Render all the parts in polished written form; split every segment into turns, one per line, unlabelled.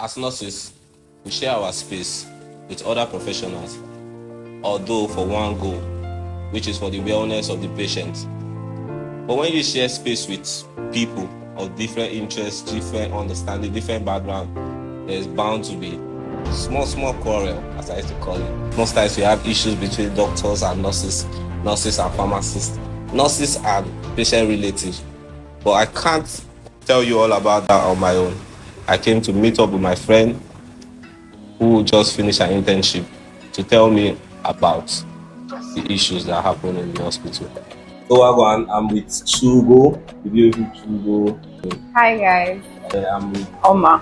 As nurses, we share our space with other professionals, although for one goal, which is for the wellness of the patient. But when you share space with people of different interests, different understanding, different background, there's bound to be small quarrel, as I used to call it. Most times we have issues between doctors and nurses and pharmacists, nurses and patient relatives. But I can't tell you all about that on my own. I came to meet up with my friend who just finished an internship to tell me about the issues that happen in the hospital. So I'm with Chugo. Chugo.
Hi guys.
I'm with
Oma.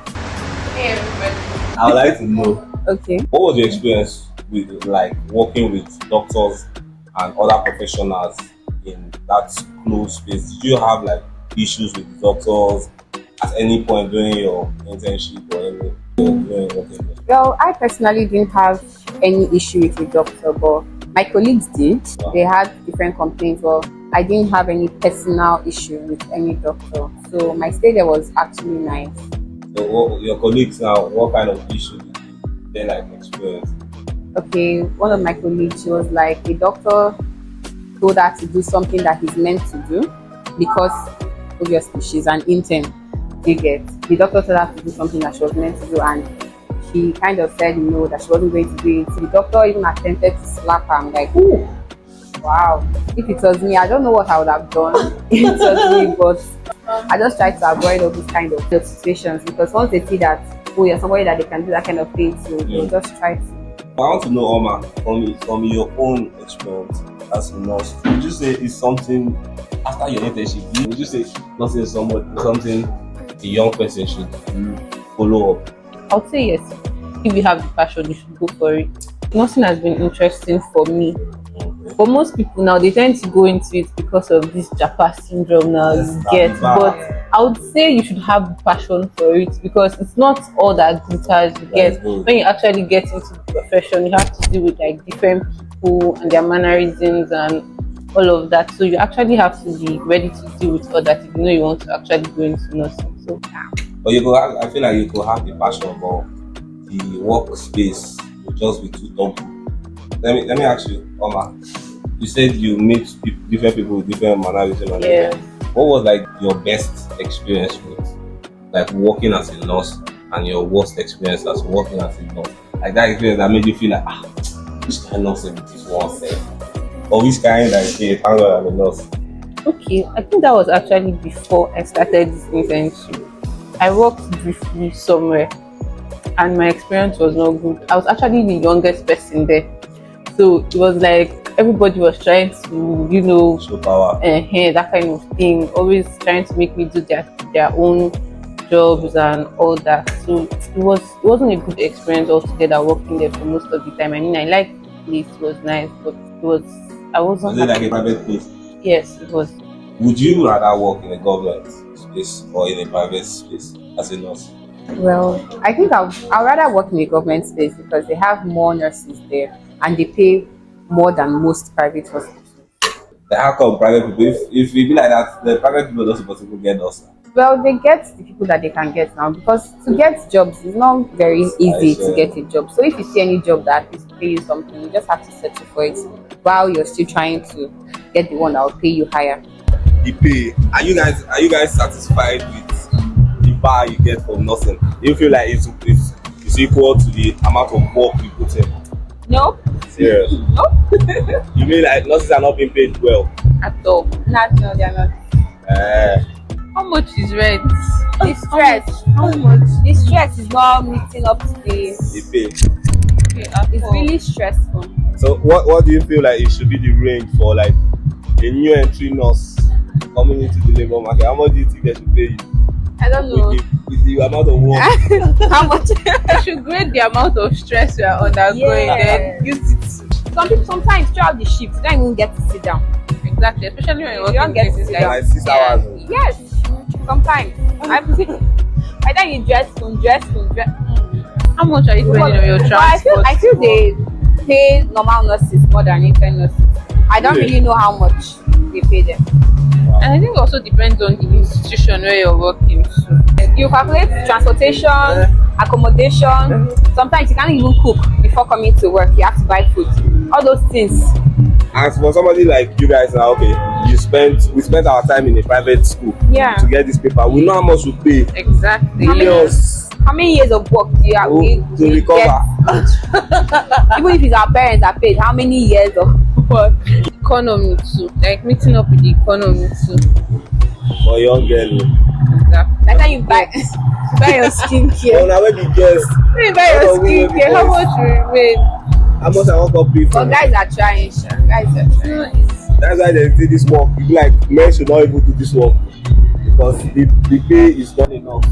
Hey everybody.
I would like to know,
Okay.
what was your experience with working with doctors and other professionals in that closed space? Did you have issues with the doctors at any point during your internship or anything?
Well, I personally didn't have any issue with the doctor, but my colleagues did.
Wow.
They had different complaints. Well, I didn't have any personal issue with any doctor, so my stay there was actually nice.
So your colleagues now, what kind of issue did they experience?
Okay, one of my colleagues, she was like, the doctor told her to do something that he's meant to do because obviously she's an intern. You get the doctor told her to do something that she was meant to do, and she kind of said no, that she wasn't going to do it. The doctor even attempted to slap her. I'm like, ooh, wow. If it was me, I don't know what I would have done. If it was me, but I just try to avoid all these kind of situations, because once they see that, oh, you're somebody that they can do that kind of thing, so they'll just try to.
I want to know, Oma, from your own experience as a nurse, would you say it's something after your internship? Would you say nursing is something a young person should follow up?
I would say yes. If you have the passion, you should go for it. Nursing has been interesting for me. For most people now, they tend to go into it because of this Japa syndrome now you get. But I would say you should have the passion for it, because it's not all that glitters you get. When you actually get into the profession, you have to deal with different people and their mannerisms and all of that. So you actually have to be ready to deal with all that if you know you want to actually go into nursing. So
but I feel like you could have the passion, but the workspace will just be too double. Let me ask you, Oma. You said you meet different people with different mannerisms.
yeah.
What was your best experience with working as a nurse, and your worst experience as working as a nurse? That experience that made you feel which kind of nurse is this one said? Or which kind thank God I'm a nurse?
Okay, I think that was actually before I started this internship. I worked briefly somewhere and my experience was not good. I was actually the youngest person there. So it was everybody was trying to,
show power.
That kind of thing. Always trying to make me do their own jobs and all that. So it wasn't a good experience altogether working there for most of the time. I mean, I liked the place, it was nice, but I wasn't.
Was it a private place?
Yes, it was.
Would you rather work in a government space or in a private space as a nurse?
Well, I think I'd rather work in a government space, because they have more nurses there and they pay more than most private hospitals.
How come private people? If we be like that, the private people don't supposed to get us.
Well, they get the people that they can get now, because to get jobs is not very easy to get a job. So if you see any job that is pay you something, you just have to settle for it while you're still trying to get the one that will pay you higher.
The pay. Are you guys satisfied with the bar you get from nursing? Do you feel like it's equal to the amount of work you put in?
No.
Serious?
No.
You mean nurses are not being paid well?
At all.
No, they're not.
How much is rent?
The stress.
How much?
The stress is not meeting up to the
pay.
Okay,
it's really stressful.
So what do you feel like it should be the range for a new entry nurse coming into the labor market? How much do you think they should pay you?
I don't know.
With the amount of work.
How much?
You should grade the amount of stress you are undergoing, then use it.
Sometimes throughout the shift, you don't even get to sit down.
Exactly, especially when you're
You don't
working
get to
places
sit down.
6 hours.
Yes, sometimes. By then you dress.
How much are you spending on your
But
transport?
I feel they pay normal nurses more than intern nurses. I don't really know how much they pay them.
And I think it also depends on the institution where you're working. So
You calculate transportation, accommodation. Sometimes you can't even cook before coming to work. You have to buy food. All those things.
As for somebody like you guys now, okay, we spent our time in a private school to get this paper. We know how much we pay.
Exactly.
How many years of work do you have
to recover?
Even if it's our parents that paid, how many years of work?
Economy too. Like meeting up with the economy too.
For young girl.
Exactly.
Like when you buy your skincare.
Oh, now when you guess.
When you buy your skincare, how much will remain?
How much I want to pay for?
But guys are trying, sha. Guys are trying.
That's why they say this work. You be like, men should not even do this work because the pay is not enough.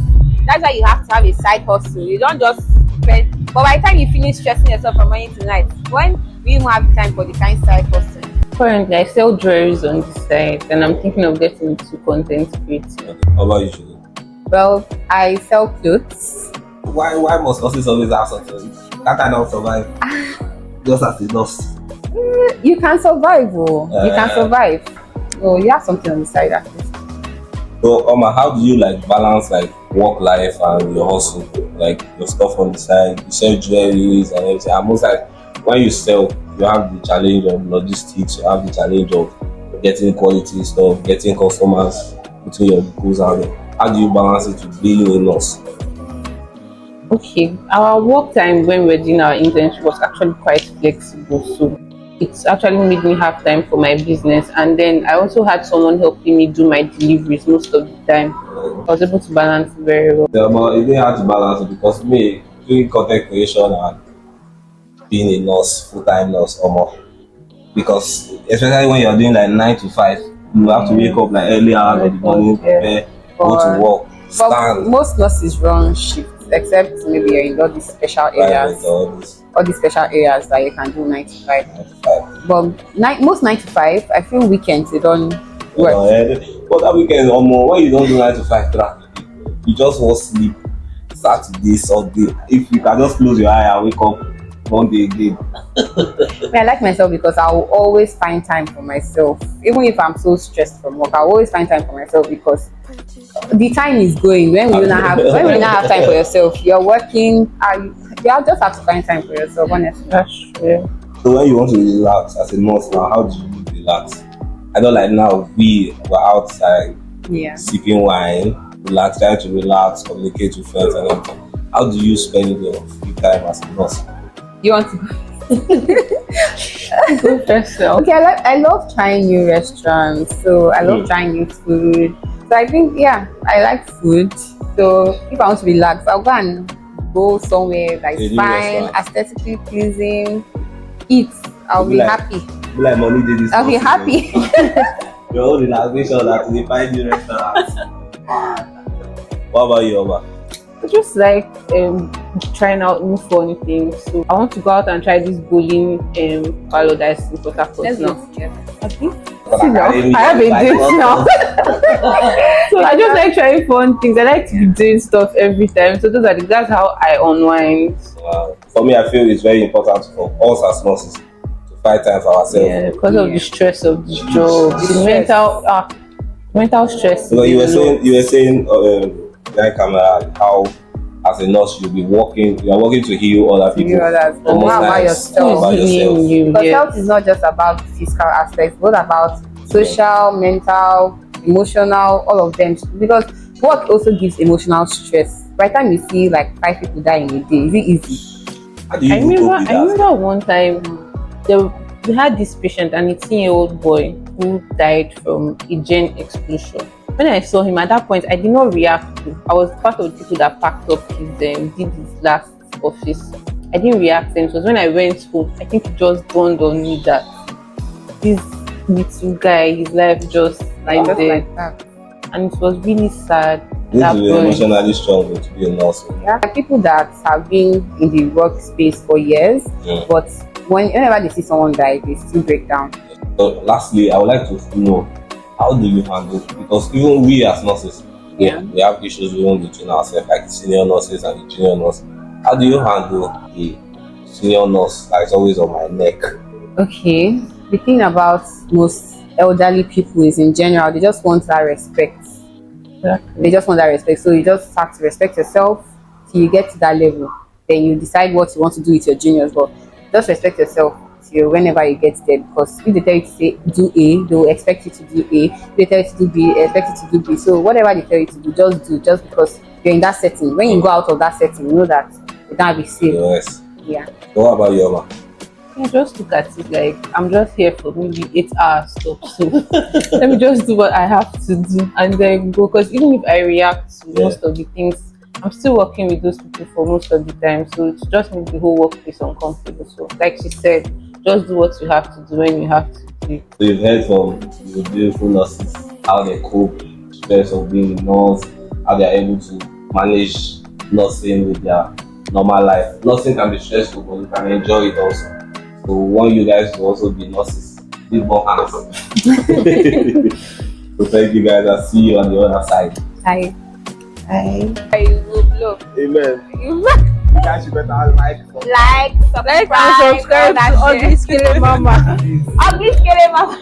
That's why you have to have a side hustle. You don't just spend. But by the time you finish stressing yourself from morning to night, when we even have time for the kind side hustle?
Currently, I sell jewelries on this side, and I'm thinking of getting into content creating.
How about you, Shugo?
Well, I sell clothes.
Why must nurses always have something? That kind of survive. Just as a nurse.
You can survive, you can survive. Oh, you have something on the side at least.
So, how do you like balance like work life and your hustle, like your stuff on the side? You sell jewelries and everything. And most like when you sell, you have the challenge of logistics. You have the challenge of getting quality stuff, getting customers, putting your goals out there. How do you balance it with being a nurse?
Okay, our work time when we're doing our internship was actually quite flexible, so it's actually made me have time for my business. And then I also had someone helping me do my deliveries most of the time. I was able to balance it very well.
Yeah, but it didn't have to balance it because me doing content creation and being a nurse, full-time nurse or more. Because especially when you're doing like 9 to 5, you have to wake up like early hours of the morning, prepare, go to work,
But
stand.
most nurses run shifts, except maybe you're in all these special areas. All these special areas that you can do 9 to 5.
9 to 5.
But most 9 to 5, I feel weekends they don't work.
But that weekend or more, when you don't do 9 to 5 traffic, you just want sleep Saturday, Sunday. If you can just close your eye and wake up Monday again.
I like myself because I will always find time for myself. Even if I'm so stressed from work, I'll always find time for myself because the time is going. When will you not have time for yourself? You're working, you just have to find time for yourself, honestly.
That's true.
So when you want to relax as a nurse now, how do you relax? I know like now we were outside sipping wine, trying to relax, communicate with friends and everything. How do you spend your free time as a nurse?
You want to
Go first,
Okay, I love trying new restaurants. So I love trying new food. So I think I like food. So if I want to relax, I'll go somewhere that is fine, aesthetically pleasing, eat. I'll be happy.
Be like money did this.
I'll be happy.
Your own relaxation that they find new restaurants. What about you, Oba?
Just like trying out new funny things. So I want to go out and try this bowling parlor that is in Port Harcourt now. I have a date now. So I just like trying fun things. I like to be doing stuff every time. So that's how I unwind.
Wow. For me, I feel it's very important for us as nurses to find time for ourselves.
Yeah, because of the stress of the job, the mental stress.
So you were saying behind camera how as a nurse you are working to heal other people.
But how about yourself? Because health is not just about physical aspects, but about social, mental, emotional, all of them. Because work also gives emotional stress. By the time you see like 5 people die in a day, is it easy?
How do you
I remember one time we had this patient, an 18-year-old boy who died from a gen explosion. When I saw him at that point, I did not react. I was part of the people that packed up did his last office. I didn't react to him. So when I went home, I think it just dawned on me that this little guy, his life just like that. And it was really sad.
You need to be emotionally strong to be a nurse.
Yeah, people that have been in the workspace for years, but whenever they see someone die, they still break down.
So lastly, I would like to know, how do you handle it? Because even we as nurses, we have issues even between ourselves, like the senior nurses and the junior nurses. How do you handle the senior nurse that is always on my neck?
Okay, the thing about most elderly people is in general, they just want that respect. They just want that respect. So you just have to respect yourself, till you get to that level. Then you decide what you want to do with your juniors. But just respect yourself till whenever you get there, because if they tell you to say do A, they will expect you to do A. If they tell you to do B, they expect you to do B. So whatever they tell you to do, just because you're in that setting. When you go out of that setting, you know that you can't be safe.
Yes.
Yeah.
So what about you, Oma?
Yeah, just look at it like I'm just here for maybe 8 hours stop. So let me just do what I have to do and then go. Because even if I react to most of the things, I'm still working with those people for most of the time. So it just makes the whole workplace uncomfortable. So like she said, just do what you have to do when you have to do it.
So you've heard from the beautiful nurses how they cope, stress of being a nurse, how they are able to manage nursing with their normal life. Nursing can be stressful, but you can enjoy it also. So we want you guys to also be nurses. Big more hands. So thank you guys. I'll see you on the other side.
I will blow.
Amen. You guys should better like,
Like, subscribe,
And subscribe to Ugly Skele Mama.
Ugly Skele Mama.